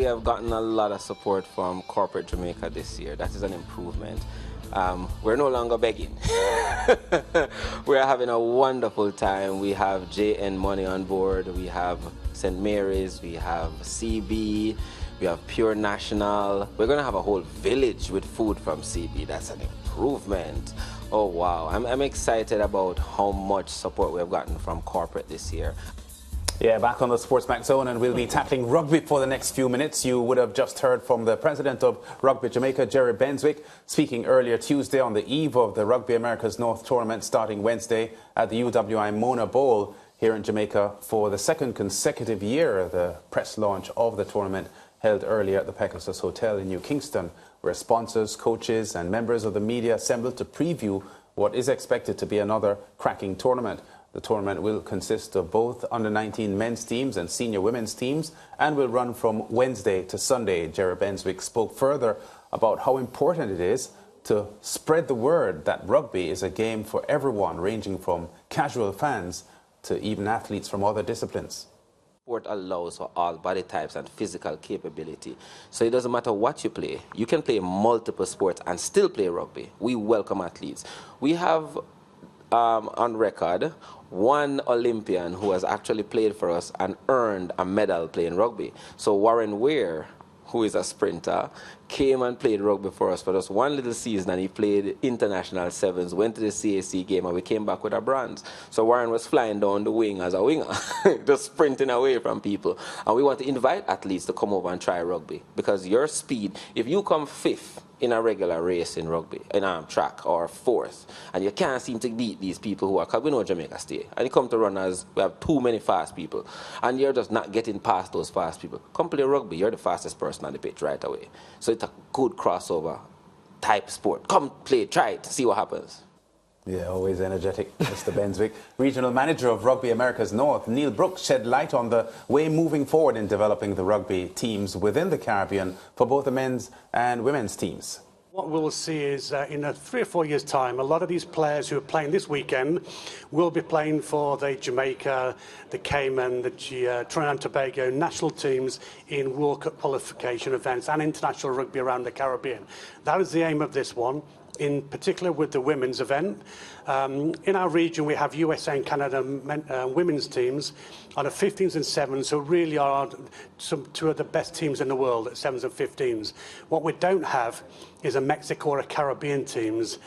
have gotten a lot of support from corporate Jamaica this year. That is an improvement. We're no longer begging. We're having a wonderful time. We have JN Money on board. We have St. Mary's. We have CB. We have Pure National. We're going to have a whole village with food from CB. That's an improvement. Oh, wow. I'm excited about how much support we have gotten from corporate this year. Yeah, back on the SportsMax zone, and we'll be tackling rugby for the next few minutes. You would have just heard from the president of Rugby Jamaica, Jerry Benswick, speaking earlier Tuesday on the eve of the Rugby Americas North tournament starting Wednesday at the UWI Mona Bowl here in Jamaica for the second consecutive year. The press launch of the tournament held earlier at the Pegasus Hotel in New Kingston, where sponsors, coaches and members of the media assembled to preview what is expected to be another cracking tournament. The tournament will consist of both under-19 men's teams and senior women's teams and will run from Wednesday to Sunday. Jerry Benswick spoke further about how important it is to spread the word that rugby is a game for everyone, ranging from casual fans to even athletes from other disciplines. Sport allows for all body types and physical capability. So it doesn't matter what you play. You can play multiple sports and still play rugby. We welcome athletes. We have on record one Olympian who has actually played for us and earned a medal playing rugby. So Warren Weir, who is a sprinter, came and played rugby for us for just one little season, and he played international sevens, went to the CAC game, and we came back with a bronze. So Warren was flying down the wing as a winger, just sprinting away from people. And we want to invite athletes to come over and try rugby, because your speed, if you come fifth in a regular race in rugby, in track, or fourth, and you can't seem to beat these people who are, because we know Jamaica State, and you come to run as, we have too many fast people, and you're just not getting past those fast people. Come play rugby, you're the fastest person on the pitch right away. So it's a good crossover type sport. Come play, try it, see what happens. Yeah, always energetic, Mr. Benswick. Regional Manager of Rugby Americas North, Neil Brooks, shed light on the way moving forward in developing the rugby teams within the Caribbean for both the men's and women's teams. What we'll see is in 3 or 4 years' time, a lot of these players who are playing this weekend will be playing for the Jamaica, the Cayman, the Trinidad and Tobago national teams in World Cup qualification events and international rugby around the Caribbean. That is the aim of this one, in particular with the women's event. In our region, we have USA and Canada women's teams on the 15s and 7s, who really are two of the best teams in the world at 7s and 15s. What we don't have is a Mexico or a Caribbean teams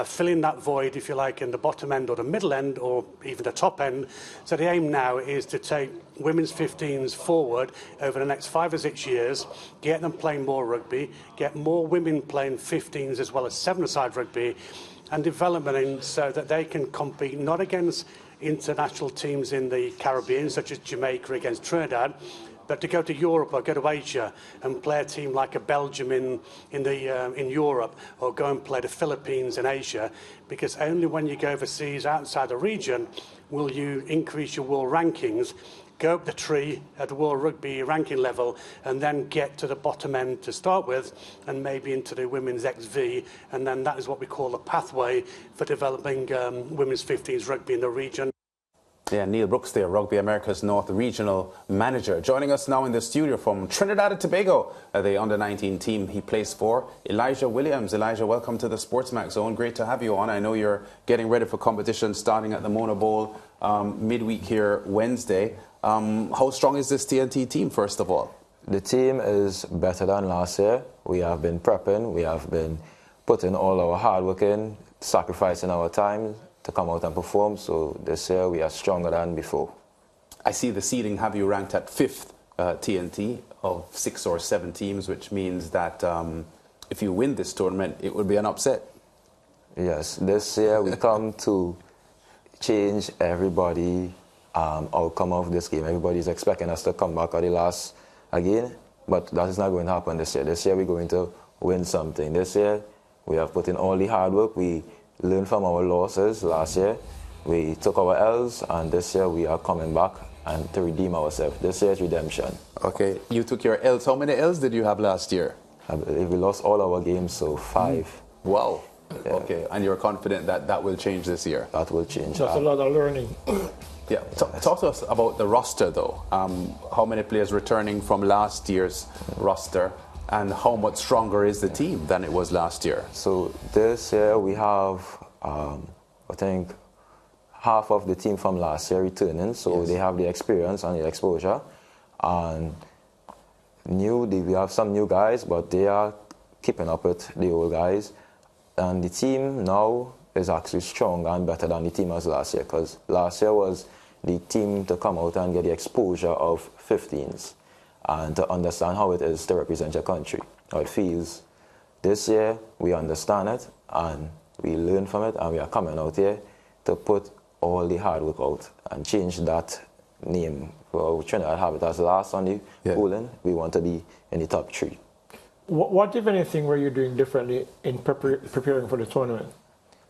filling that void, if you like, in the bottom end or the middle end or even the top end. So the aim now is to take women's 15s forward over the next 5 or 6 years, get them playing more rugby, get more women playing 15s as well as 7-a-side rugby, and developing so that they can compete not against international teams in the Caribbean, such as Jamaica against Trinidad, but to go to Europe or go to Asia and play a team like a Belgium in Europe, or go and play the Philippines in Asia, because only when you go overseas outside the region will you increase your world rankings, go up the tree at the World Rugby ranking level, and then get to the bottom end to start with, and maybe into the women's XV, and then that is what we call a pathway for developing women's 15s rugby in the region. Yeah, Neil Brooks there, Rugby Americas North Regional Manager. Joining us now in the studio from Trinidad and Tobago, the under-19 team he plays for, Elijah Williams. Elijah, welcome to the SportsMax Zone. Great to have you on. I know you're getting ready for competition starting at the Mona Bowl midweek here Wednesday. How strong is this TNT team, first of all? The team is better than last year. We have been prepping. We have been putting all our hard work in, sacrificing our time to come out and perform. So this year we are stronger than before. I see the seeding have you ranked at 5th TNT of 6 or 7 teams, which means that if you win this tournament, it would be an upset. Yes, this year we come to change everybody outcome of this game. Everybody's expecting us to come back at the last again, but that is not going to happen this year. This year we're going to win something. This year we have put in all the hard work. We learned from our losses last year. We took our L's, and this year we are coming back and to redeem ourselves. This year is redemption. Okay, you took your L's. How many L's did you have last year? I believe we lost all our games, so 5. Wow. Yeah. Okay, and you're confident that that will change this year? That will change. That's a lot of learning. Yeah, talk to us about the roster, though. How many players returning from last year's roster, and how much stronger is the team than it was last year? So this year we have, I think, half of the team from last year returning, so yes. they have the experience and the exposure. And we have some new guys, but they are keeping up with the old guys. And the team now is actually stronger and better than the team as last year, because last year was the team to come out and get the exposure of 15s and to understand how it is to represent your country, how it feels. This year, we understand it and we learn from it, and we are coming out here to put all the hard work out and change that name. We're trying to have it as last on the polling. We want to be in the top 3. What, if anything, were you doing differently in preparing for the tournament?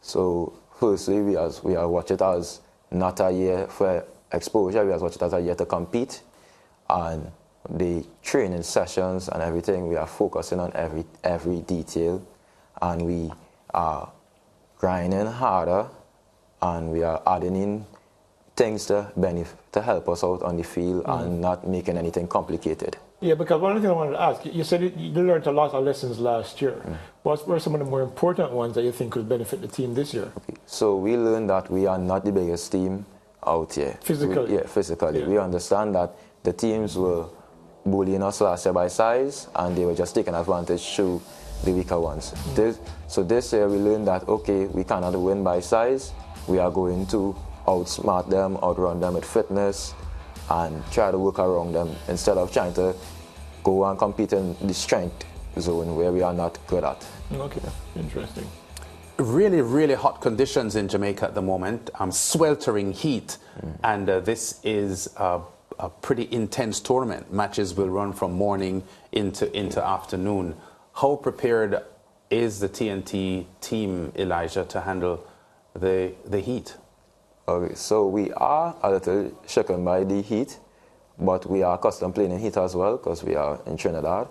So, firstly, we are watch it as not a year for exposure, we are watch it as a year to compete. And the training sessions and everything, we are focusing on every detail. And we are grinding harder, and we are adding in things to help us out on the field and not making anything complicated. Yeah, because one thing I wanted to ask, you said you learned a lot of lessons last year. What were some of the more important ones that you think could benefit the team this year? Okay. So we learned that we are not the biggest team out here. Physically? Physically. Yeah. We understand that the teams were bullying us last year by size, and they were just taking advantage through the weaker ones. So this year we learned that, okay, we cannot win by size. We are going to outsmart them, outrun them with fitness, and try to work around them instead of trying to go and compete in the strength zone where we are not good at. Okay, interesting. Really, really hot conditions in Jamaica at the moment, sweltering heat, and this is a pretty intense tournament. Matches will run from morning into afternoon. How prepared is the TNT team, Elijah, to handle the heat? Okay, so we are a little shaken by the heat, but we are accustomed playing in heat as well because we are in Trinidad.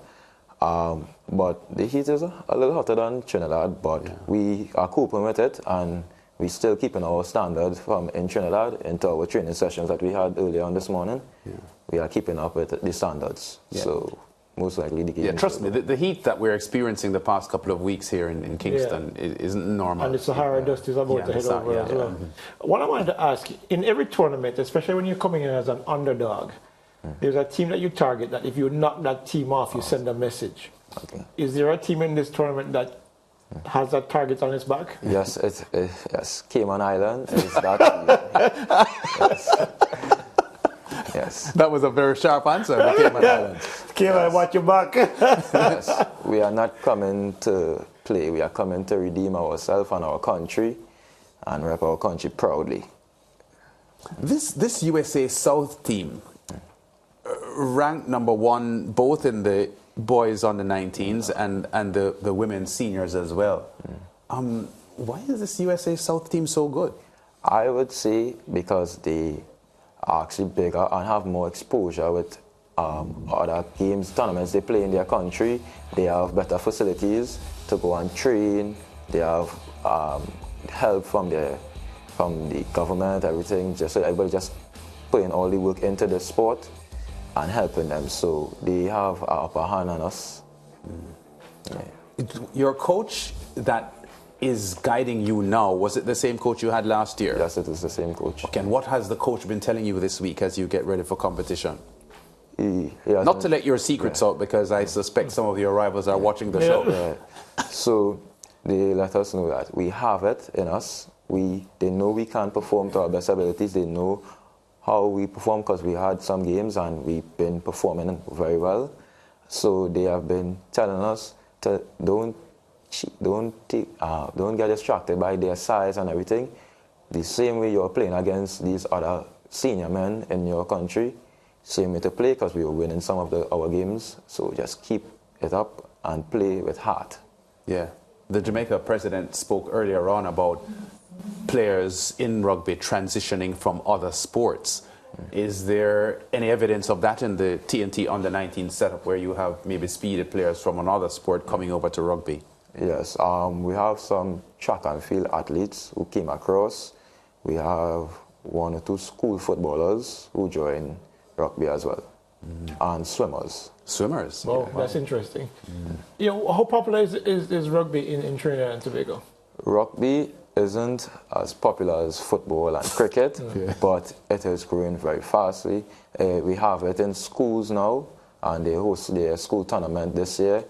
But the heat is a little hotter than Trinidad, but we are coping with it, and we're still keeping our standards from in Trinidad into our training sessions that we had earlier on this morning. We are keeping up with the standards. So most likely the game. Yeah, trust me, the heat that we're experiencing the past couple of weeks here in Kingston isn't normal. And the Sahara dust is about to head over as well. What I wanted to ask, in every tournament, especially when you're coming in as an underdog, there's a team that you target that if you knock that team off, you send a message. Okay. Is there a team in this tournament that has that target on its back? Yes, yes. Cayman Island is that team. Yes. That was a very sharp answer. Cayman Islands. Cayman, watch your back. Yes. We are not coming to play. We are coming to redeem ourselves and our country and rep our country proudly. This USA South team ranked number 1 both in the boys on the 19s and the women's seniors as well. Why is this USA South team so good? I would say because they are actually bigger and have more exposure with other games, tournaments they play in their country. They have better facilities to go and train. They have help from the government, everything. Just so everybody just putting all the work into the sport and helping them. So they have an upper hand on us. Your coach that is guiding you now, was it the same coach you had last year? Yes, it is the same coach. Okay, and what has the coach been telling you this week as you get ready for competition? Not to let your secrets out, because I suspect some of your rivals are watching the show. So they let us know that we have it in us. They know we can perform to our best abilities. They know how we perform because we had some games and we've been performing very well. So they have been telling us to don't get distracted by their size and everything. The same way you're playing against these other senior men in your country, same way to play because we were winning some of our games. So just keep it up and play with heart. Yeah. The Jamaica president spoke earlier on about players in rugby transitioning from other sports. Is there any evidence of that in the TNT under-19 setup where you have maybe speeded players from another sport coming over to rugby? Yes, we have some track and field athletes who came across. We have 1 or 2 school footballers who join rugby as well, and swimmers. Swimmers. Wow, that's interesting. You know, how popular is rugby in Trinidad and Tobago? Rugby isn't as popular as football and cricket, but it is growing very fastly. We have it in schools now, and they host their school tournament this year,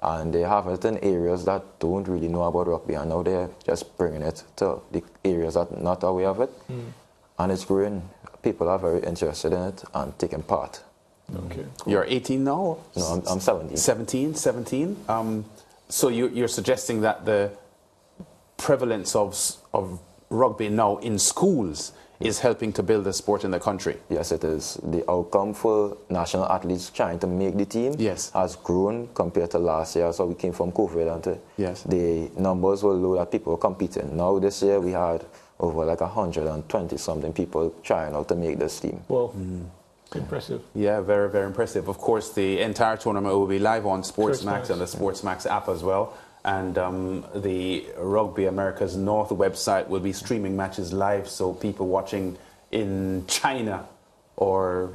and they have it in areas that don't really know about rugby, and now they're just bringing it to the areas that not aware of it, and it's growing. People are very interested in it and taking part. Okay. Cool. You're 18 now? No, I'm 17. 17. So you're suggesting that the prevalence of rugby now in schools is helping to build the sport in the country? Yes, it is. The outcome for national athletes trying to make the team has grown compared to last year. So we came from COVID and the numbers were low that people were competing. Now this year we had over like 120 something people trying out to make this team. Well, impressive. Yeah, very, very impressive. Of course, the entire tournament will be live on SportsMax and the SportsMax app as well. And the Rugby Americas North website will be streaming matches live, so people watching in China or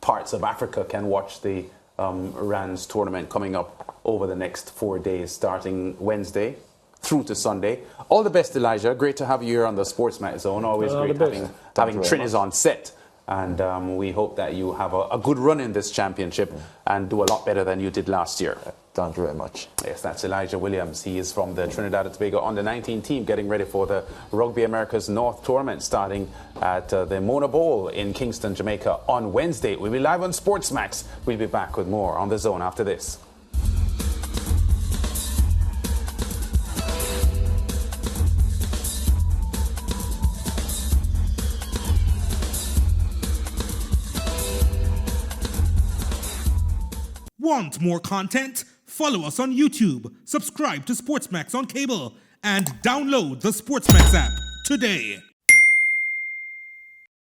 parts of Africa can watch the RANS tournament coming up over the next 4 days, starting Wednesday through to Sunday. All the best, Elijah. Great to have you here on the SportsMax Zone. Always great having Trinis on set. And we hope that you have a good run in this championship and do a lot better than you did last year. Thank you very much. Yes, that's Elijah Williams. He is from the Trinidad and Tobago under-19 team, getting ready for the Rugby Americas North tournament starting at the Mona Bowl in Kingston, Jamaica on Wednesday. We'll be live on SportsMax. We'll be back with more on The Zone after this. Want more content? Follow us on YouTube, subscribe to SportsMax on cable, and download the SportsMax app today.